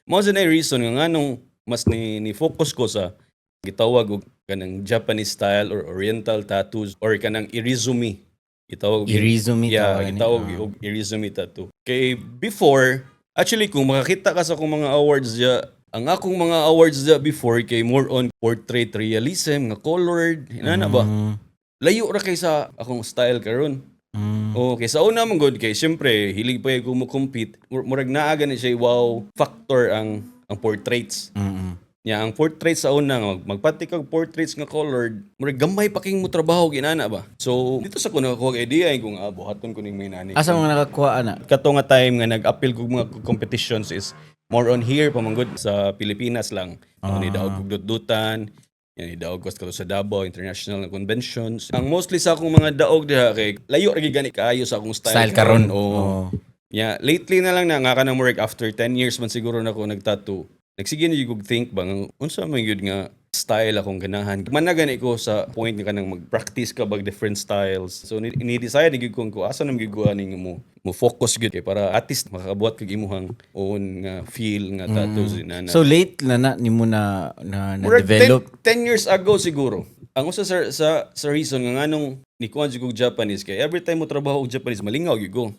Mao sa na reason nga nganong mas ni focus ko sa gitawag og kanang Japanese style or oriental tattoos or kanang irizumi. Gitawag Irizumi yeah, tawagan gitawag niya. og irizumi tattoo. Kay before, actually kung makakita ka sa akong mga awards diya, ang akong mga awards diya before kay more on portrait realism, nga colored, inana ba? Layo ra kay sa akong style karon. Okay, sa una mong good kay syempre hilig pa ko mo compete. Murag naa gani siya wow factor ang portraits. Ya, ang portraits sa una nga magpati kag portraits nga colored, murag gamay pa king mo trabaho ginana ba. So dito sa kuno ko idea kung buhaton ko ning may nani. Asa mga nakakuha ana? Kato nga time nga nag-appeal kog mga competitions is more on here pamanggod sa Pilipinas lang. Ni daog kog dudutan, yan daog ko sa Davao International Conventions. Ang mostly sa akong mga daog diha kay layo ra gyud gani kaayo sa akong style, Style karon. Oo. Yeah, lately na lang na nga ka na work after 10 years man siguro na ako nagtattoo. Nagsige na yung think ba nga unsa man yun nga style akong ganahan. Managani ko sa point nga kanang mag-practice ka bag different styles. So ni-decide ni gyud ko asa nang gyud ani mo focus gyud kay para at least makakabuhat kag imuhang own nga feel nga tattoos inana. So late na nimo na Murag develop. 10 years ago siguro. Ang usa sa reason nga nganong ni kuan jud kog Japanese kay every time mo trabaho og Japanese malingaw gyud ko.